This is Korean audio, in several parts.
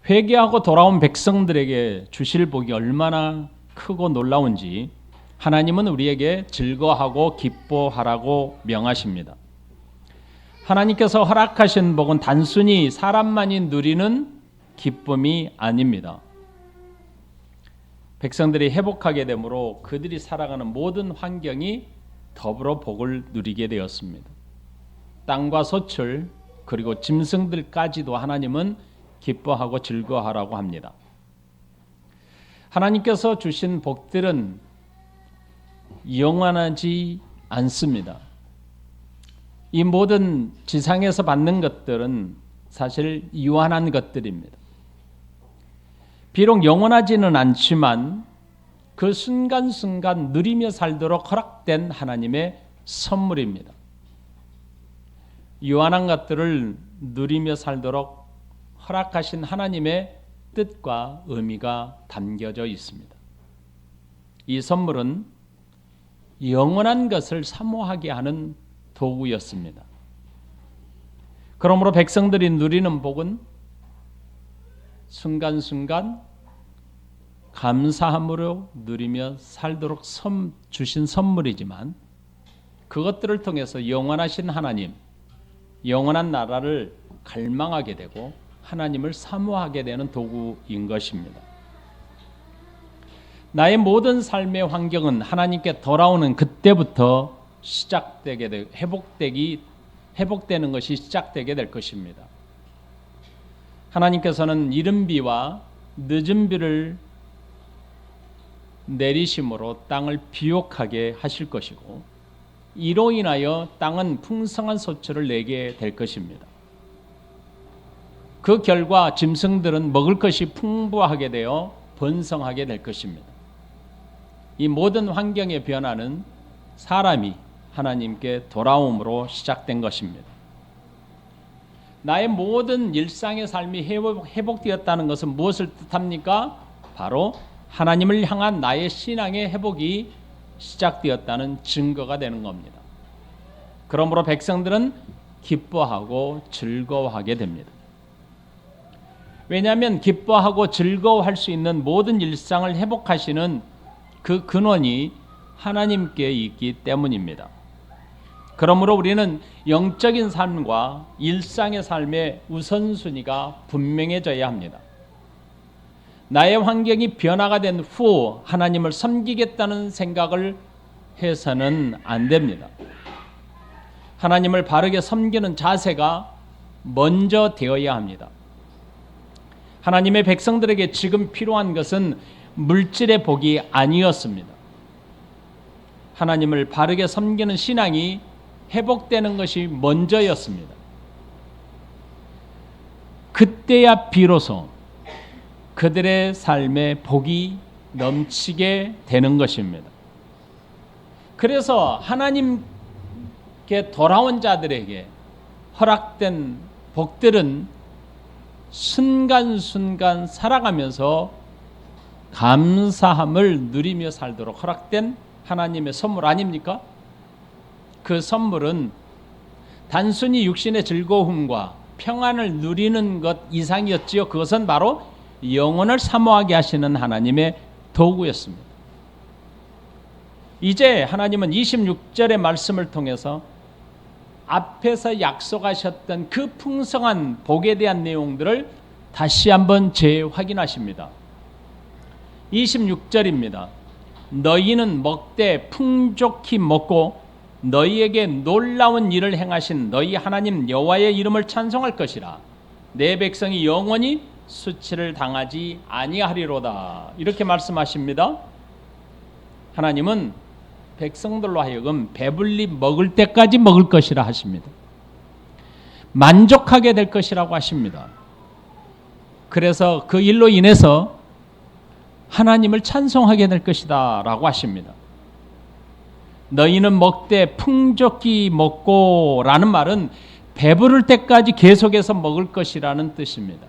회개하고 돌아온 백성들에게 주실 복이 얼마나 크고 놀라운지 하나님은 우리에게 즐거워하고 기뻐하라고 명하십니다. 하나님께서 허락하신 복은 단순히 사람만이 누리는 기쁨이 아닙니다. 백성들이 회복하게 되므로 그들이 살아가는 모든 환경이 더불어 복을 누리게 되었습니다. 땅과 소출 그리고 짐승들까지도 하나님은 기뻐하고 즐거워하라고 합니다. 하나님께서 주신 복들은 영원하지 않습니다. 이 모든 지상에서 받는 것들은 사실 유한한 것들입니다. 비록 영원하지는 않지만 그 순간순간 누리며 살도록 허락된 하나님의 선물입니다. 유한한 것들을 누리며 살도록 허락하신 하나님의 뜻과 의미가 담겨져 있습니다. 이 선물은 영원한 것을 사모하게 하는 도구였습니다. 그러므로 백성들이 누리는 복은 순간순간 감사함으로 누리며 살도록 주신 선물이지만 그것들을 통해서 영원하신 하나님, 영원한 나라를 갈망하게 되고 하나님을 사모하게 되는 도구인 것입니다. 나의 모든 삶의 환경은 하나님께 돌아오는 그때부터 시작되게 되고 회복되는 것이 시작되게 될 것입니다. 하나님께서는 이른 비와 늦은 비를 내리심으로 땅을 비옥하게 하실 것이고 이로 인하여 땅은 풍성한 소출을 내게 될 것입니다. 그 결과 짐승들은 먹을 것이 풍부하게 되어 번성하게 될 것입니다. 이 모든 환경의 변화는 사람이 하나님께 돌아옴으로 시작된 것입니다. 나의 모든 일상의 삶이 회복되었다는 것은 무엇을 뜻합니까? 바로 하나님을 향한 나의 신앙의 회복이 시작되었다는 증거가 되는 겁니다. 그러므로 백성들은 기뻐하고 즐거워하게 됩니다. 왜냐하면 기뻐하고 즐거워할 수 있는 모든 일상을 회복하시는 그 근원이 하나님께 있기 때문입니다. 그러므로 우리는 영적인 삶과 일상의 삶의 우선순위가 분명해져야 합니다. 나의 환경이 변화가 된 후 하나님을 섬기겠다는 생각을 해서는 안 됩니다. 하나님을 바르게 섬기는 자세가 먼저 되어야 합니다. 하나님의 백성들에게 지금 필요한 것은 물질의 복이 아니었습니다. 하나님을 바르게 섬기는 신앙이 회복되는 것이 먼저였습니다. 그때야 비로소 그들의 삶에 복이 넘치게 되는 것입니다. 그래서 하나님께 돌아온 자들에게 허락된 복들은 순간순간 살아가면서 감사함을 누리며 살도록 허락된 하나님의 선물 아닙니까? 그 선물은 단순히 육신의 즐거움과 평안을 누리는 것 이상이었지요. 그것은 바로 영혼을 사모하게 하시는 하나님의 도구였습니다. 이제 하나님은 26절의 말씀을 통해서 앞에서 약속하셨던 그 풍성한 복에 대한 내용들을 다시 한번 재확인하십니다. 26절입니다. 너희는 먹되 풍족히 먹고 너희에게 놀라운 일을 행하신 너희 하나님 여호와의 이름을 찬송할 것이라. 내 백성이 영원히 수치를 당하지 아니하리로다. 이렇게 말씀하십니다. 하나님은 백성들로 하여금 배불리 먹을 때까지 먹을 것이라 하십니다. 만족하게 될 것이라고 하십니다. 그래서 그 일로 인해서 하나님을 찬송하게 될 것이다 라고 하십니다. 너희는 먹되 풍족히 먹고 라는 말은 배부를 때까지 계속해서 먹을 것이라는 뜻입니다.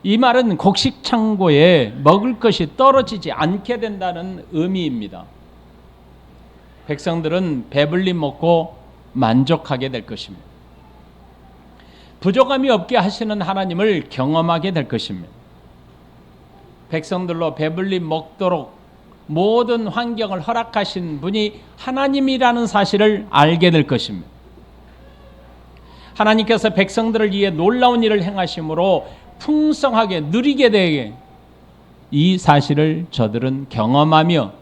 이 말은 곡식 창고에 먹을 것이 떨어지지 않게 된다는 의미입니다. 백성들은 배불리 먹고 만족하게 될 것입니다. 부족함이 없게 하시는 하나님을 경험하게 될 것입니다. 백성들로 배불리 먹도록 모든 환경을 허락하신 분이 하나님이라는 사실을 알게 될 것입니다. 하나님께서 백성들을 위해 놀라운 일을 행하심으로 풍성하게 누리게 되게 이 사실을 저들은 경험하며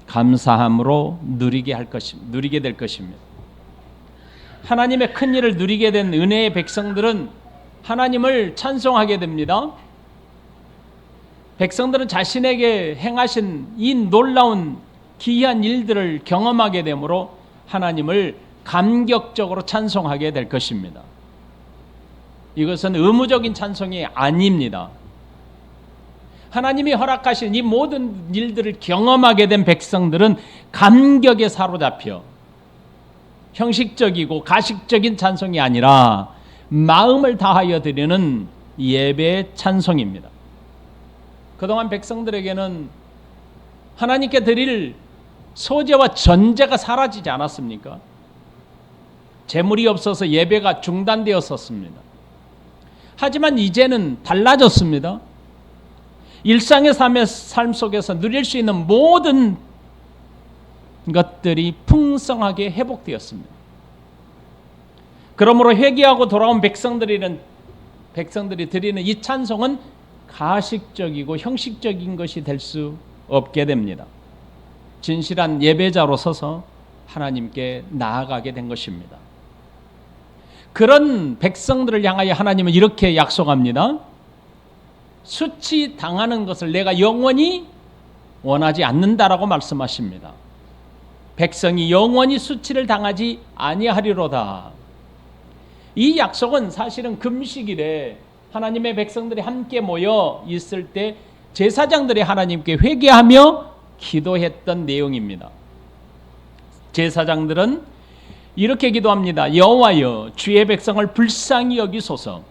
감사함으로 누리게 될 것입니다. 하나님의 큰 일을 누리게 된 은혜의 백성들은 하나님을 찬송하게 됩니다. 백성들은 자신에게 행하신 이 놀라운 기이한 일들을 경험하게 되므로 하나님을 감격적으로 찬송하게 될 것입니다. 이것은 의무적인 찬송이 아닙니다. 하나님이 허락하신 이 모든 일들을 경험하게 된 백성들은 감격에 사로잡혀 형식적이고 가식적인 찬송이 아니라 마음을 다하여 드리는 예배의 찬송입니다. 그동안 백성들에게는 하나님께 드릴 소제와 전제가 사라지지 않았습니까? 재물이 없어서 예배가 중단되었었습니다. 하지만 이제는 달라졌습니다. 일상의 삶 속에서 누릴 수 있는 모든 것들이 풍성하게 회복되었습니다. 그러므로 회개하고 돌아온 백성들이 드리는 이 찬송은 가식적이고 형식적인 것이 될 수 없게 됩니다. 진실한 예배자로 서서 하나님께 나아가게 된 것입니다. 그런 백성들을 향하여 하나님은 이렇게 약속합니다. 수치 당하는 것을 내가 영원히 원하지 않는다라고 말씀하십니다. 백성이 영원히 수치를 당하지 아니하리로다. 이 약속은 사실은 금식일에 하나님의 백성들이 함께 모여 있을 때 제사장들이 하나님께 회개하며 기도했던 내용입니다. 제사장들은 이렇게 기도합니다. 여호와여, 주의 백성을 불쌍히 여기소서.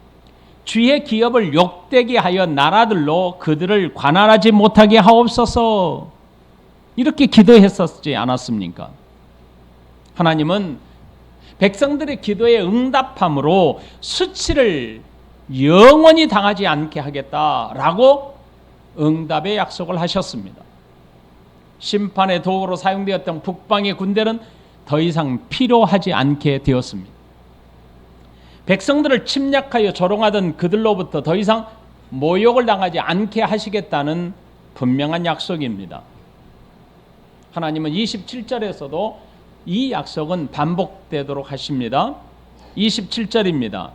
주의 기업을 욕되게 하여 나라들로 그들을 관할하지 못하게 하옵소서. 이렇게 기도했었지 않았습니까? 하나님은 백성들의 기도에 응답함으로 수치를 영원히 당하지 않게 하겠다라고 응답의 약속을 하셨습니다. 심판의 도구로 사용되었던 북방의 군대는 더 이상 필요하지 않게 되었습니다. 백성들을 침략하여 조롱하던 그들로부터 더 이상 모욕을 당하지 않게 하시겠다는 분명한 약속입니다. 하나님은 27절에서도 이 약속은 반복되도록 하십니다. 27절입니다.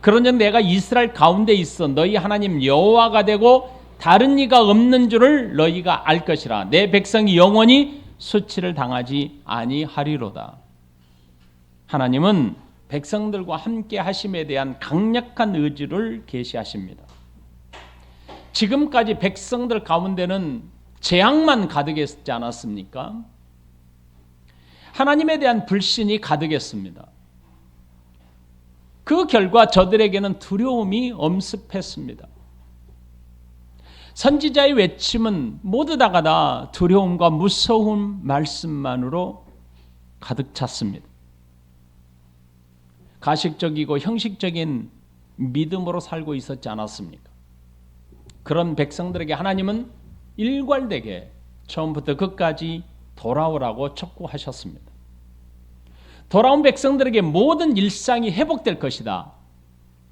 그런즉 내가 이스라엘 가운데 있어 너희 하나님 여호와가 되고 다른 이가 없는 줄을 너희가 알 것이라. 내 백성이 영원히 수치를 당하지 아니하리로다. 하나님은 백성들과 함께 하심에 대한 강력한 의지를 계시하십니다. 지금까지 백성들 가운데는 재앙만 가득했지 않았습니까? 하나님에 대한 불신이 가득했습니다. 그 결과 저들에게는 두려움이 엄습했습니다. 선지자의 외침은 모두 다가 두려움과 무서운 말씀만으로 가득 찼습니다. 가식적이고 형식적인 믿음으로 살고 있었지 않았습니까? 그런 백성들에게 하나님은 일괄되게 처음부터 끝까지 돌아오라고 촉구하셨습니다. 돌아온 백성들에게 모든 일상이 회복될 것이다.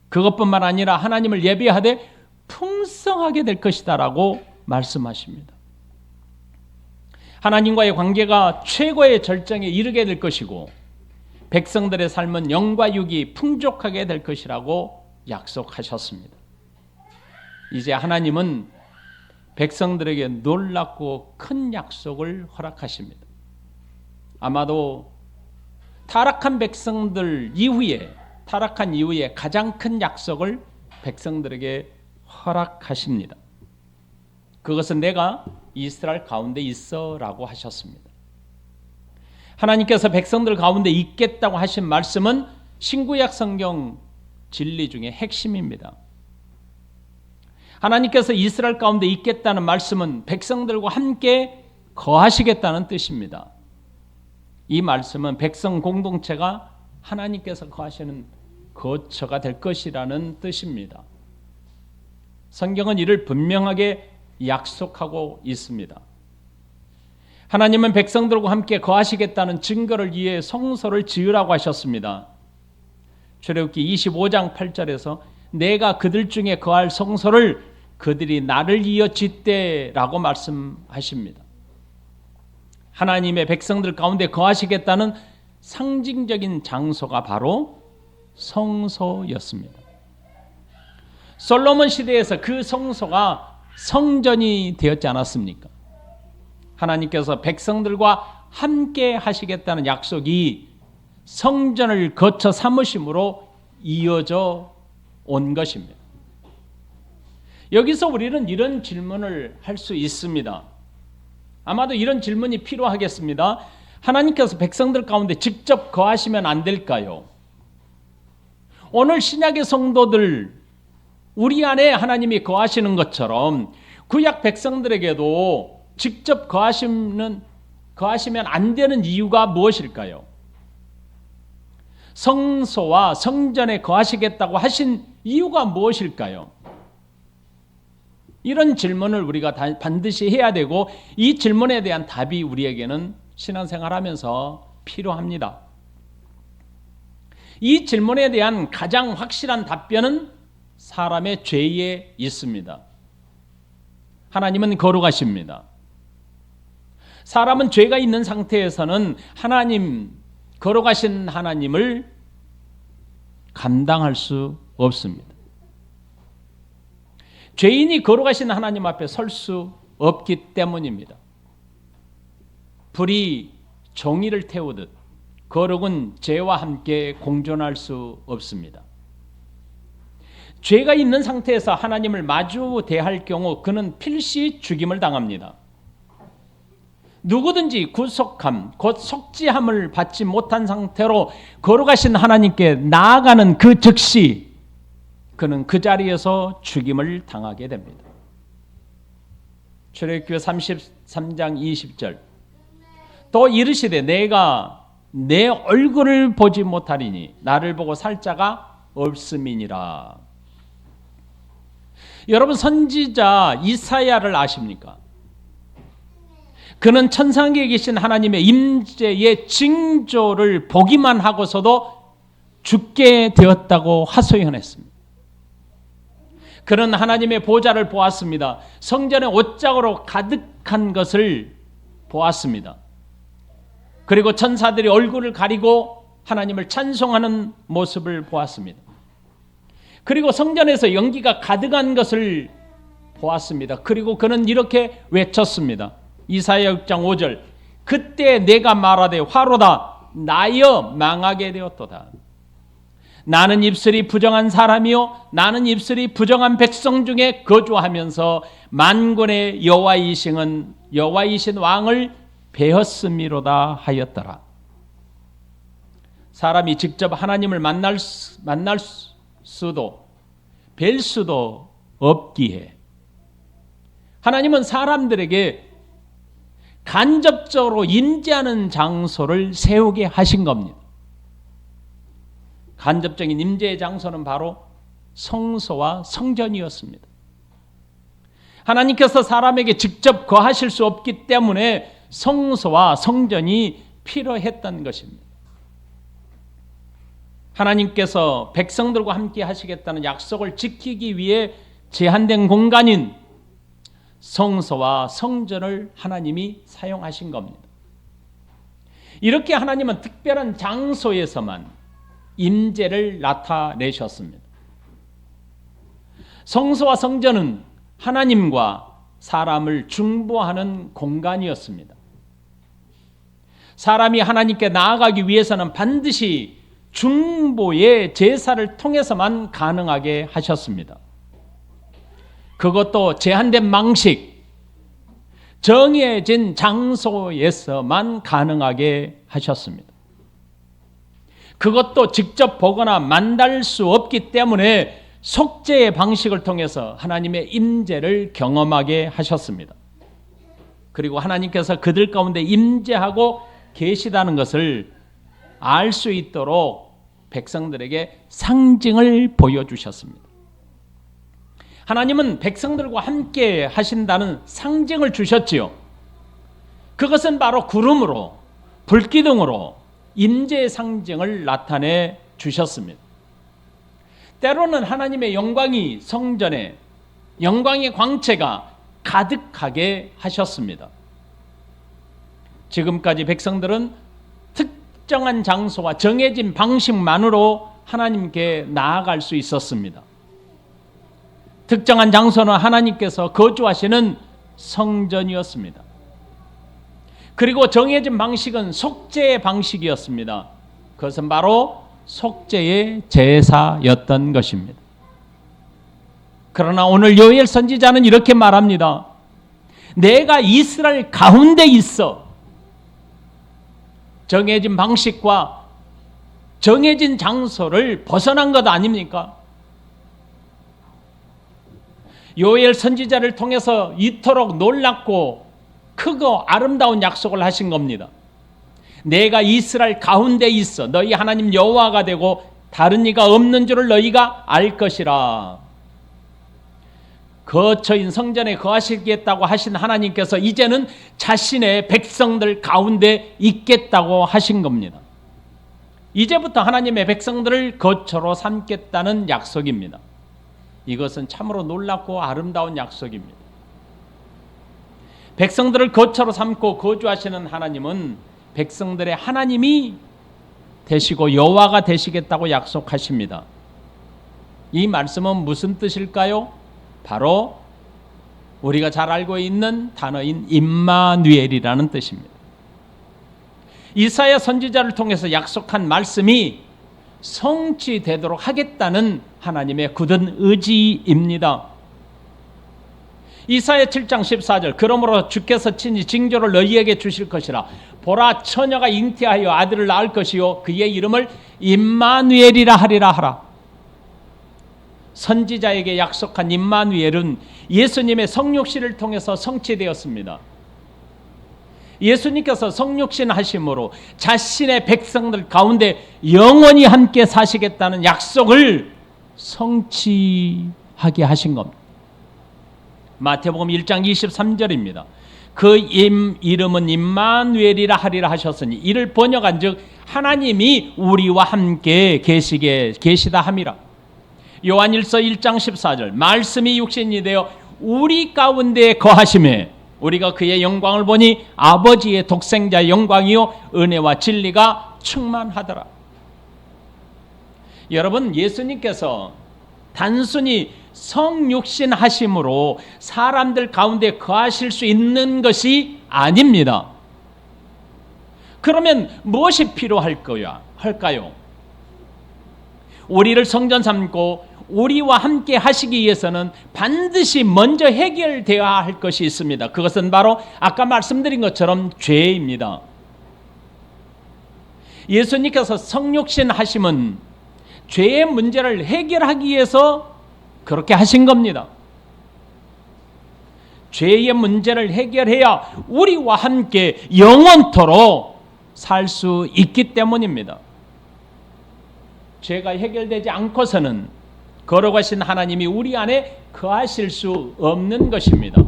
그것뿐만 아니라 하나님을 예배하되 풍성하게 될 것이다 라고 말씀하십니다. 하나님과의 관계가 최고의 절정에 이르게 될 것이고 백성들의 삶은 영과 육이 풍족하게 될 것이라고 약속하셨습니다. 이제 하나님은 백성들에게 놀랍고 큰 약속을 허락하십니다. 아마도 타락한 백성들 이후에 타락한 이후에 가장 큰 약속을 백성들에게 허락하십니다. 그것은 내가 이스라엘 가운데 있어 라고 하셨습니다. 하나님께서 백성들 가운데 있겠다고 하신 말씀은 신구약 성경 진리 중에 핵심입니다. 하나님께서 이스라엘 가운데 있겠다는 말씀은 백성들과 함께 거하시겠다는 뜻입니다. 이 말씀은 백성 공동체가 하나님께서 거처가 될 것이라는 뜻입니다. 성경은 이를 분명하게 약속하고 있습니다. 하나님은 백성들과 함께 거하시겠다는 증거를 위해 성소를 지으라고 하셨습니다. 출애굽기 25장 8절에서 내가 그들 중에 거할 성소를 그들이 나를 이어 짓되라고 말씀하십니다. 하나님의 백성들 가운데 거하시겠다는 상징적인 장소가 바로 성소였습니다. 솔로몬 시대에서 그 성소가 성전이 되었지 않았습니까? 하나님께서 백성들과 함께 하시겠다는 약속이 성전을 거쳐 삼으심으로 이어져 온 것입니다. 여기서 우리는 이런 질문을 할 수 있습니다. 아마도 이런 질문이 필요하겠습니다. 하나님께서 백성들 가운데 직접 거하시면 안 될까요? 오늘 신약의 성도들, 우리 안에 하나님이 거하시는 것처럼 구약 백성들에게도 직접 거하시면 안 되는 이유가 무엇일까요? 성소와 성전에 거하시겠다고 하신 이유가 무엇일까요? 이런 질문을 우리가 반드시 해야 되고 이 질문에 대한 답이 우리에게는 신앙생활하면서 필요합니다. 이 질문에 대한 가장 확실한 답변은 사람의 죄에 있습니다. 하나님은 거룩하십니다. 사람은 죄가 있는 상태에서는 거룩하신 하나님을 감당할 수 없습니다. 죄인이 거룩하신 하나님 앞에 설 수 없기 때문입니다. 불이 종이를 태우듯 거룩은 죄와 함께 공존할 수 없습니다. 죄가 있는 상태에서 하나님을 마주 대할 경우 그는 필시 죽임을 당합니다. 누구든지 구속함, 곧 속죄함을 받지 못한 상태로 거룩하신 하나님께 나아가는 그 즉시 그는 그 자리에서 죽임을 당하게 됩니다. 출애굽기 33장 20절 또 이르시되 내가 내 얼굴을 보지 못하리니 나를 보고 살 자가 없음이니라. 여러분 선지자 이사야를 아십니까? 그는 천상에 계신 하나님의 임재의 징조를 보기만 하고서도 죽게 되었다고 하소연했습니다. 그는 하나님의 보좌를 보았습니다. 성전의 옷장으로 가득한 것을 보았습니다. 그리고 천사들이 얼굴을 가리고 하나님을 찬송하는 모습을 보았습니다. 그리고 성전에서 연기가 가득한 것을 보았습니다. 그리고 그는 이렇게 외쳤습니다. 이사야 6장 5절 그때 내가 말하되 화로다 나여 망하게 되었도다. 나는 입술이 부정한 사람이요 나는 입술이 부정한 백성 중에 거주하면서 만군의 여호와이신 왕을 배었음이로다 하였더라. 사람이 직접 하나님을 만날 수도 뵐 수도 없기에 하나님은 사람들에게 간접적으로 임재하는 장소를 세우게 하신 겁니다. 간접적인 임재의 장소는 바로 성소와 성전이었습니다. 하나님께서 사람에게 직접 거하실 수 없기 때문에 성소와 성전이 필요했던 것입니다. 하나님께서 백성들과 함께 하시겠다는 약속을 지키기 위해 제한된 공간인 성소와 성전을 하나님이 사용하신 겁니다. 이렇게 하나님은 특별한 장소에서만 임재를 나타내셨습니다. 성소와 성전은 하나님과 사람을 중보하는 공간이었습니다. 사람이 하나님께 나아가기 위해서는 반드시 중보의 제사를 통해서만 가능하게 하셨습니다. 그것도 제한된 방식, 정해진 장소에서만 가능하게 하셨습니다. 그것도 직접 보거나 만날 수 없기 때문에 속죄의 방식을 통해서 하나님의 임재를 경험하게 하셨습니다. 그리고 하나님께서 그들 가운데 임재하고 계시다는 것을 알 수 있도록 백성들에게 상징을 보여주셨습니다. 하나님은 백성들과 함께 하신다는 상징을 주셨지요. 그것은 바로 구름으로, 불기둥으로 임재의 상징을 나타내 주셨습니다. 때로는 하나님의 영광이 성전에, 영광의 광채가 가득하게 하셨습니다. 지금까지 백성들은 특정한 장소와 정해진 방식만으로 하나님께 나아갈 수 있었습니다. 특정한 장소는 하나님께서 거주하시는 성전이었습니다. 그리고 정해진 방식은 속죄의 방식이었습니다. 그것은 바로 속죄의 제사였던 것입니다. 그러나 오늘 요엘 선지자는 이렇게 말합니다. 내가 이스라엘 가운데 있어. 정해진 방식과 정해진 장소를 벗어난 것 아닙니까? 요엘 선지자를 통해서 이토록 놀랍고 크고 아름다운 약속을 하신 겁니다. 내가 이스라엘 가운데 있어 너희 하나님 여호와가 되고 다른 이가 없는 줄을 너희가 알 것이라. 거처인 성전에 거하시겠다고 하신 하나님께서 이제는 자신의 백성들 가운데 있겠다고 하신 겁니다. 이제부터 하나님의 백성들을 거처로 삼겠다는 약속입니다. 이것은 참으로 놀랍고 아름다운 약속입니다. 백성들을 거처로 삼고 거주하시는 하나님은 백성들의 하나님이 되시고 여호와가 되시겠다고 약속하십니다. 이 말씀은 무슨 뜻일까요? 바로 우리가 잘 알고 있는 단어인 임마누엘이라는 뜻입니다. 이사야 선지자를 통해서 약속한 말씀이 성취되도록 하겠다는 하나님의 굳은 의지입니다. 이사야 7장 14절 그러므로 주께서 친히 징조를 너희에게 주실 것이라. 보라 처녀가 잉태하여 아들을 낳을 것이요 그의 이름을 임마누엘이라 하리라 하라. 선지자에게 약속한 임마누엘은 예수님의 성육신을 통해서 성취되었습니다. 예수님께서 성육신 하심으로 자신의 백성들 가운데 영원히 함께 사시겠다는 약속을 성취하게 하신 겁니다. 마태복음 1장 23절입니다. 그 이름은 임마누엘이라 하리라 하셨으니 이를 번역한 즉 하나님이 우리와 함께 계시다 함이라. 요한일서 1장 14절 말씀이 육신이 되어 우리 가운데 거하심에 우리가 그의 영광을 보니 아버지의 독생자의 영광이요 은혜와 진리가 충만하더라. 여러분, 예수님께서 단순히 성육신 하심으로 사람들 가운데 거하실 수 있는 것이 아닙니다. 그러면 무엇이 필요할까요? 우리를 성전 삼고 우리와 함께 하시기 위해서는 반드시 먼저 해결되어야 할 것이 있습니다. 그것은 바로 아까 말씀드린 것처럼 죄입니다. 예수님께서 성육신 하심은 죄의 문제를 해결하기 위해서 그렇게 하신 겁니다. 죄의 문제를 해결해야 우리와 함께 영원토록 살 수 있기 때문입니다. 죄가 해결되지 않고서는 거룩하신 하나님이 우리 안에 거하실 수 없는 것입니다.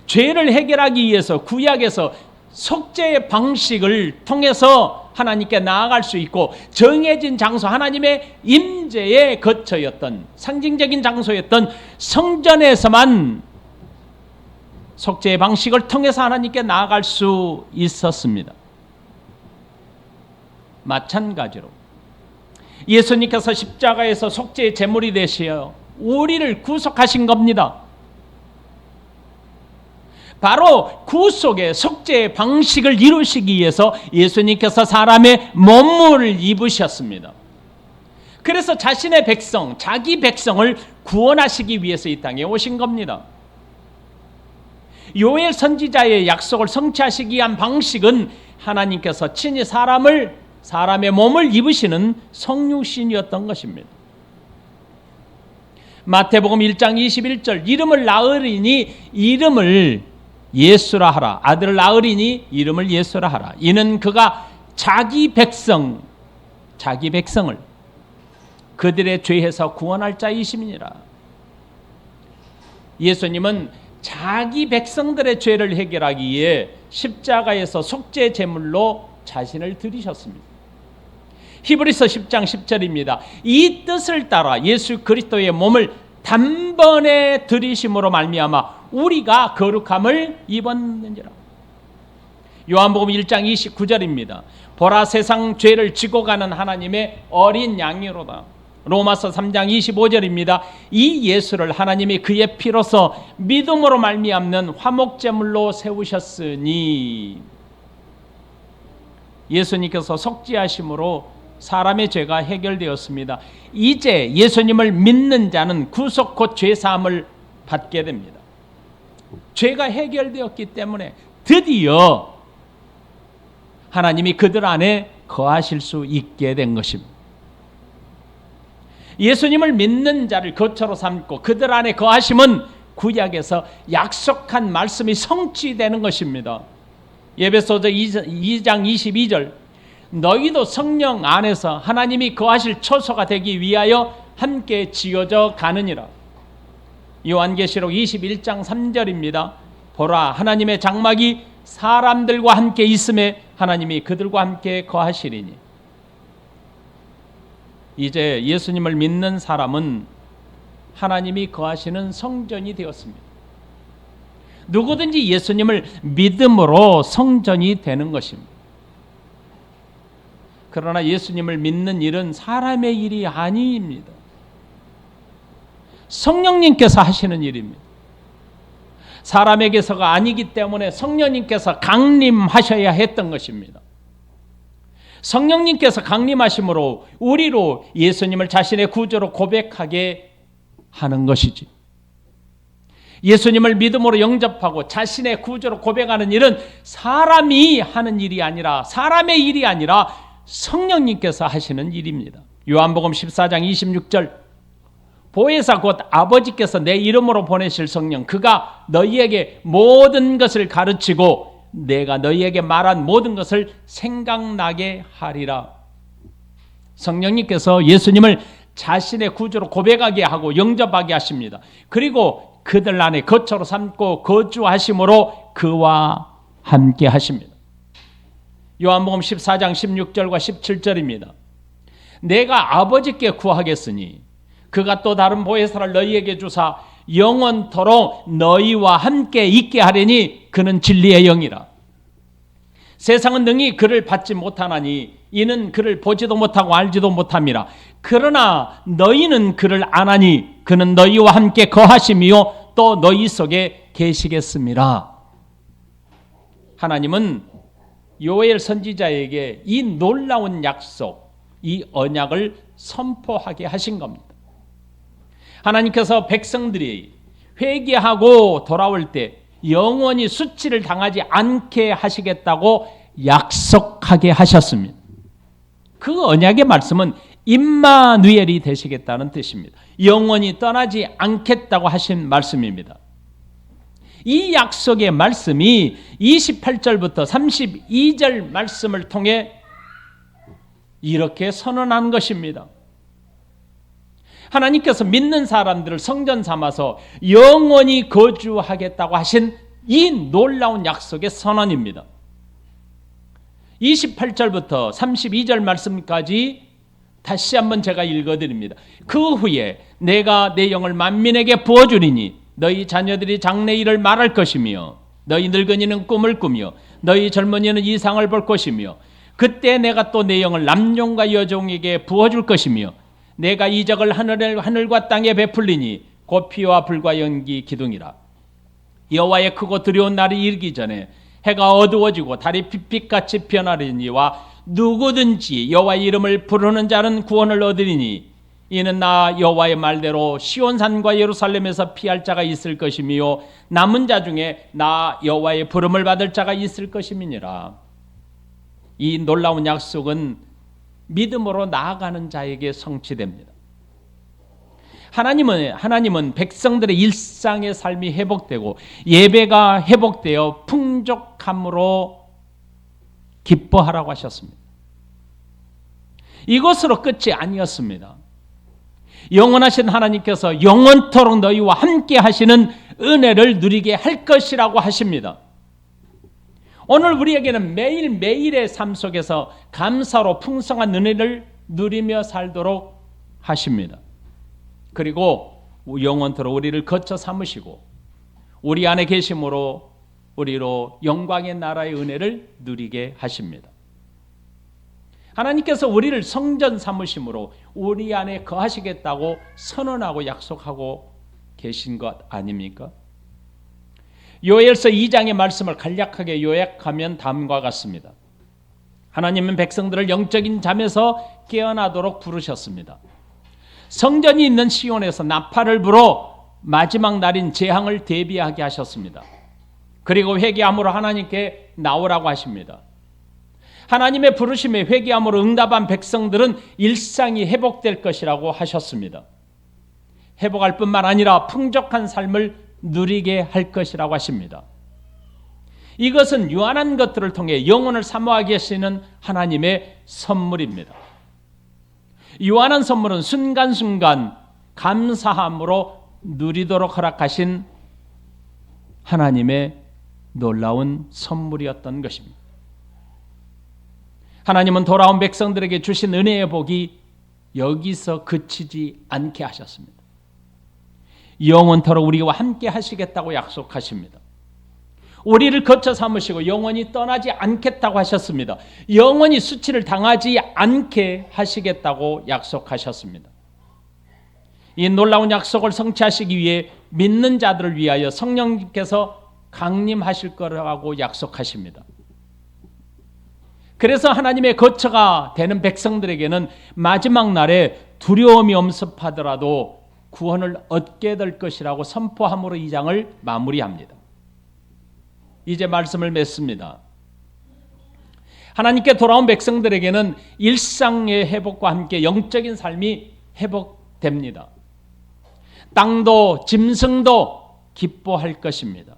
죄를 해결하기 위해서 구약에서 속죄의 방식을 통해서 하나님께 나아갈 수 있고 정해진 장소, 하나님의 임재의 거처였던 상징적인 장소였던 성전에서만 속죄의 방식을 통해서 하나님께 나아갈 수 있었습니다. 마찬가지로 예수님께서 십자가에서 속죄의 제물이 되시어 우리를 구속하신 겁니다. 바로 구속의 속죄의 방식을 이루시기 위해서 예수님께서 사람의 몸물을 입으셨습니다. 그래서 자신의 백성, 자기 백성을 구원하시기 위해서 이 땅에 오신 겁니다. 요엘 선지자의 약속을 성취하시기 위한 방식은 하나님께서 친히 사람의 몸을 입으시는 성육신이었던 것입니다. 마태복음 1장 21절 이름을 낳으리니 이름을 예수라 하라. 아들을 낳으리니 이름을 예수라 하라. 이는 그가 자기 백성 자기 백성을 그들의 죄에서 구원할 자이심이니라. 예수님은 자기 백성들의 죄를 해결하기 위해 십자가에서 속죄 제물로 자신을 드리셨습니다. 히브리서 10장 10절입니다. 이 뜻을 따라 예수 그리스도의 몸을 단번에 들이심으로 말미암아 우리가 거룩함을 입었는지라. 요한복음 1장 29절입니다. 보라, 세상 죄를 지고 가는 하나님의 어린 양이로다. 로마서 3장 25절입니다. 이 예수를 하나님이 그의 피로서 믿음으로 말미암는 화목제물로 세우셨으니. 예수님께서 속죄하심으로 사람의 죄가 해결되었습니다. 이제 예수님을 믿는 자는 구속 곧 죄사함을 받게 됩니다. 죄가 해결되었기 때문에 드디어 하나님이 그들 안에 거하실 수 있게 된 것입니다. 예수님을 믿는 자를 거처로 삼고 그들 안에 거하심은 구약에서 약속한 말씀이 성취되는 것입니다. 에베소서 2장 22절, 너희도 성령 안에서 하나님이 거하실 처소가 되기 위하여 함께 지어져 가느니라. 요한계시록 21장 3절입니다. 보라, 하나님의 장막이 사람들과 함께 있음에 하나님이 그들과 함께 거하시리니. 이제 예수님을 믿는 사람은 하나님이 거하시는 성전이 되었습니다. 누구든지 예수님을 믿음으로 성전이 되는 것입니다. 그러나 예수님을 믿는 일은 사람의 일이 아닙니다. 성령님께서 하시는 일입니다. 사람에게서가 아니기 때문에 성령님께서 강림하셔야 했던 것입니다. 성령님께서 강림하심으로 우리로 예수님을 자신의 구주로 고백하게 하는 것이지. 예수님을 믿음으로 영접하고 자신의 구주로 고백하는 일은 사람이 하는 일이 아니라, 사람의 일이 아니라 성령님께서 하시는 일입니다. 요한복음 14장 26절, 보혜사 곧 아버지께서 내 이름으로 보내실 성령, 그가 너희에게 모든 것을 가르치고 내가 너희에게 말한 모든 것을 생각나게 하리라. 성령님께서 예수님을 자신의 구주로 고백하게 하고 영접하게 하십니다. 그리고 그들 안에 거처로 삼고 거주하심으로 그와 함께 하십니다. 요한복음 14장 16절과 17절입니다. 내가 아버지께 구하겠으니 그가 또 다른 보혜사를 너희에게 주사 영원토록 너희와 함께 있게 하리니 그는 진리의 영이라. 세상은 능히 그를 받지 못하나니 이는 그를 보지도 못하고 알지도 못함이라. 그러나 너희는 그를 아나니 그는 너희와 함께 거하심이요 또 너희 속에 계시겠습니다. 하나님은 요엘 선지자에게 이 놀라운 약속, 이 언약을 선포하게 하신 겁니다. 하나님께서 백성들이 회개하고 돌아올 때 영원히 수치를 당하지 않게 하시겠다고 약속하게 하셨습니다. 그 언약의 말씀은 임마누엘이 되시겠다는 뜻입니다. 영원히 떠나지 않겠다고 하신 말씀입니다. 이 약속의 말씀이 28절부터 32절 말씀을 통해 이렇게 선언한 것입니다. 하나님께서 믿는 사람들을 성전 삼아서 영원히 거주하겠다고 하신 이 놀라운 약속의 선언입니다. 28절부터 32절 말씀까지 다시 한번 제가 읽어드립니다. 그 후에 내가 내 영을 만민에게 부어주리니 너희 자녀들이 장래일을 말할 것이며 너희 늙은이는 꿈을 꾸며 너희 젊은이는 이상을 볼 것이며 그때 내가 또 내 영을 남종과 여종에게 부어줄 것이며 내가 이적을 하늘과 땅에 베풀리니 곧 피와 불과 연기 기둥이라. 여호와의 크고 두려운 날이 이르기 전에 해가 어두워지고 달이 빛빛같이 변하리니와 누구든지 여호와의 이름을 부르는 자는 구원을 얻으리니 이는 나 여호와의 말대로 시온산과 예루살렘에서 피할 자가 있을 것이며 남은 자 중에 나 여호와의 부름을 받을 자가 있을 것임이니라. 이 놀라운 약속은 믿음으로 나아가는 자에게 성취됩니다. 하나님은 백성들의 일상의 삶이 회복되고 예배가 회복되어 풍족함으로 기뻐하라고 하셨습니다. 이것으로 끝이 아니었습니다. 영원하신 하나님께서 영원토록 너희와 함께 하시는 은혜를 누리게 할 것이라고 하십니다. 오늘 우리에게는 매일매일의 삶 속에서 감사로 풍성한 은혜를 누리며 살도록 하십니다. 그리고 영원토록 우리를 거쳐 삼으시고 우리 안에 계심으로 우리로 영광의 나라의 은혜를 누리게 하십니다. 하나님께서 우리를 성전 삼으심으로 우리 안에 거하시겠다고 선언하고 약속하고 계신 것 아닙니까? 요엘서 2장의 말씀을 간략하게 요약하면 다음과 같습니다. 하나님은 백성들을 영적인 잠에서 깨어나도록 부르셨습니다. 성전이 있는 시온에서 나팔을 불어 마지막 날인 재앙을 대비하게 하셨습니다. 그리고 회개함으로 하나님께 나오라고 하십니다. 하나님의 부르심에 회개함으로 응답한 백성들은 일상이 회복될 것이라고 하셨습니다. 회복할 뿐만 아니라 풍족한 삶을 누리게 할 것이라고 하십니다. 이것은 유한한 것들을 통해 영혼을 사모하게 하시는 하나님의 선물입니다. 유한한 선물은 순간순간 감사함으로 누리도록 허락하신 하나님의 놀라운 선물이었던 것입니다. 하나님은 돌아온 백성들에게 주신 은혜의 복이 여기서 그치지 않게 하셨습니다. 영원토록 우리와 함께 하시겠다고 약속하십니다. 우리를 거쳐 삼으시고 영원히 떠나지 않겠다고 하셨습니다. 영원히 수치를 당하지 않게 하시겠다고 약속하셨습니다. 이 놀라운 약속을 성취하시기 위해 믿는 자들을 위하여 성령님께서 강림하실 거라고 약속하십니다. 그래서 하나님의 거처가 되는 백성들에게는 마지막 날에 두려움이 엄습하더라도 구원을 얻게 될 것이라고 선포함으로 이 장을 마무리합니다. 이제 말씀을 맺습니다. 하나님께 돌아온 백성들에게는 일상의 회복과 함께 영적인 삶이 회복됩니다. 땅도 짐승도 기뻐할 것입니다.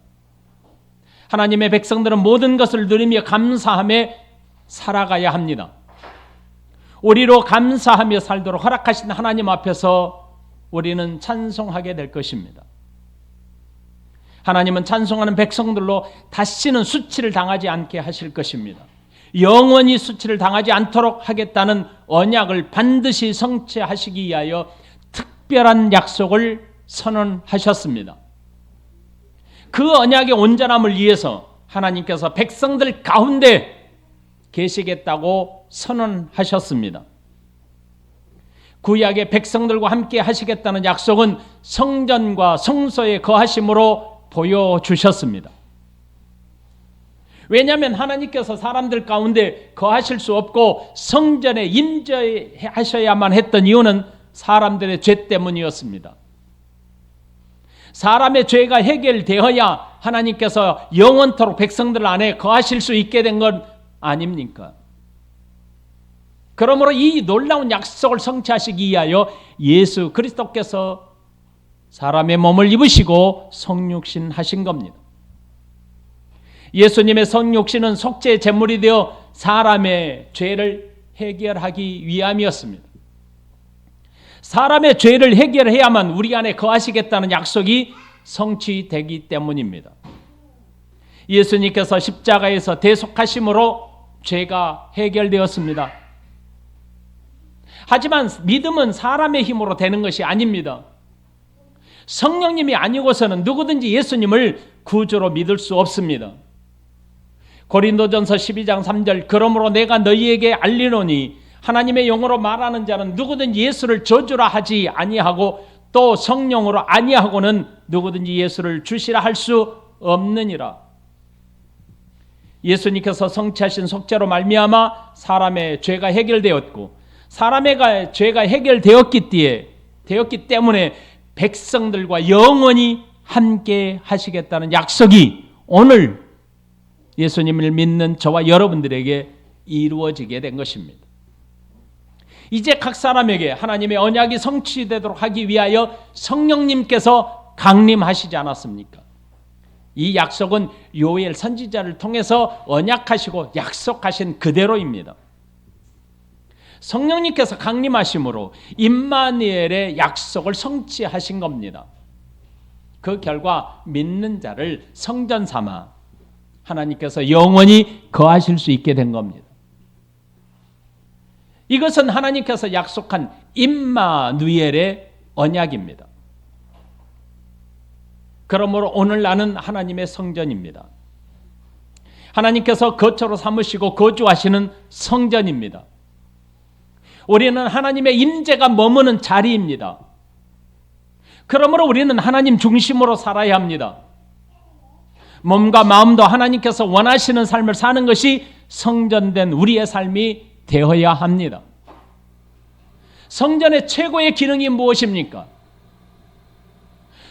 하나님의 백성들은 모든 것을 누리며 감사함에 살아가야 합니다. 우리로 감사하며 살도록 허락하신 하나님 앞에서 우리는 찬송하게 될 것입니다. 하나님은 찬송하는 백성들로 다시는 수치를 당하지 않게 하실 것입니다. 영원히 수치를 당하지 않도록 하겠다는 언약을 반드시 성취하시기 위하여 특별한 약속을 선언하셨습니다. 그 언약의 온전함을 위해서 하나님께서 백성들 가운데 계시겠다고 선언하셨습니다. 구약의 백성들과 함께 하시겠다는 약속은 성전과 성소에 거하심으로 보여주셨습니다. 왜냐하면 하나님께서 사람들 가운데 거하실 수 없고 성전에 임재하셔야만 했던 이유는 사람들의 죄 때문이었습니다. 사람의 죄가 해결되어야 하나님께서 영원토록 백성들 안에 거하실 수 있게 된 건 아닙니까? 그러므로 이 놀라운 약속을 성취하시기 위하여 예수 그리스도께서 사람의 몸을 입으시고 성육신 하신 겁니다. 예수님의 성육신은 속죄의 제물이 되어 사람의 죄를 해결하기 위함이었습니다. 사람의 죄를 해결해야만 우리 안에 거하시겠다는 약속이 성취되기 때문입니다. 예수님께서 십자가에서 대속하심으로 죄가 해결되었습니다. 하지만 믿음은 사람의 힘으로 되는 것이 아닙니다. 성령님이 아니고서는 누구든지 예수님을 구주로 믿을 수 없습니다. 고린도전서 12장 3절 그러므로 내가 너희에게 알리노니 하나님의 영으로 말하는 자는 누구든지 예수를 저주라 하지 아니하고 또 성령으로 아니하고는 누구든지 예수를 주시라 할 수 없느니라. 예수님께서 성취하신 속죄로 말미암아 사람의 죄가 해결되었고 사람의 죄가 해결되었기 때문에 백성들과 영원히 함께 하시겠다는 약속이 오늘 예수님을 믿는 저와 여러분들에게 이루어지게 된 것입니다. 이제 각 사람에게 하나님의 언약이 성취되도록 하기 위하여 성령님께서 강림하시지 않았습니까? 이 약속은 요엘 선지자를 통해서 언약하시고 약속하신 그대로입니다. 성령님께서 강림하심으로 임마누엘의 약속을 성취하신 겁니다. 그 결과 믿는 자를 성전 삼아 하나님께서 영원히 거하실 수 있게 된 겁니다. 이것은 하나님께서 약속한 임마누엘의 언약입니다. 그러므로 오늘 나는 하나님의 성전입니다. 하나님께서 거처로 삼으시고 거주하시는 성전입니다. 우리는 하나님의 임재가 머무는 자리입니다. 그러므로 우리는 하나님 중심으로 살아야 합니다. 몸과 마음도 하나님께서 원하시는 삶을 사는 것이 성전된 우리의 삶이 되어야 합니다. 성전의 최고의 기능이 무엇입니까?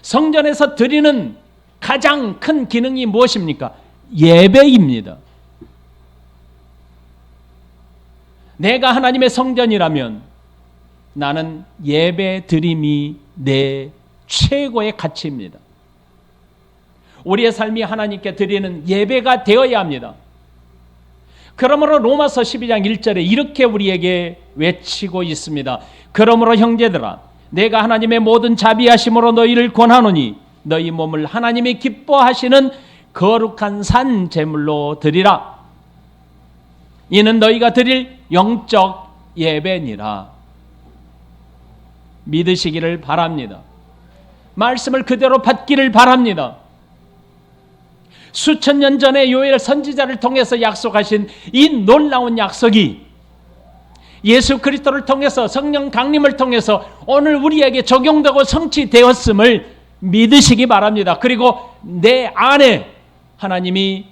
성전에서 드리는 가장 큰 기능이 무엇입니까? 예배입니다. 내가 하나님의 성전이라면 나는 예배 드림이 내 최고의 가치입니다. 우리의 삶이 하나님께 드리는 예배가 되어야 합니다. 그러므로 로마서 12장 1절에 이렇게 우리에게 외치고 있습니다. 그러므로 형제들아, 내가 하나님의 모든 자비하심으로 너희를 권하노니 너희 몸을 하나님이 기뻐하시는 거룩한 산 제물로 드리라. 이는 너희가 드릴 영적 예배니라. 믿으시기를 바랍니다. 말씀을 그대로 받기를 바랍니다. 수천 년 전에 요엘 선지자를 통해서 약속하신 이 놀라운 약속이 예수 그리스도를 통해서 성령 강림을 통해서 오늘 우리에게 적용되고 성취되었음을 믿으시기 바랍니다. 그리고 내 안에 하나님이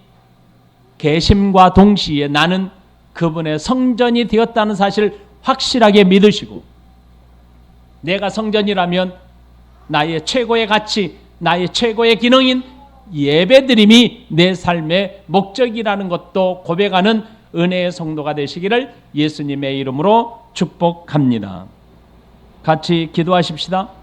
계심과 동시에 나는 그분의 성전이 되었다는 사실을 확실하게 믿으시고, 내가 성전이라면 나의 최고의 가치, 나의 최고의 기능인 예배드림이 내 삶의 목적이라는 것도 고백하는 은혜의 성도가 되시기를 예수님의 이름으로 축복합니다. 같이 기도하십시다.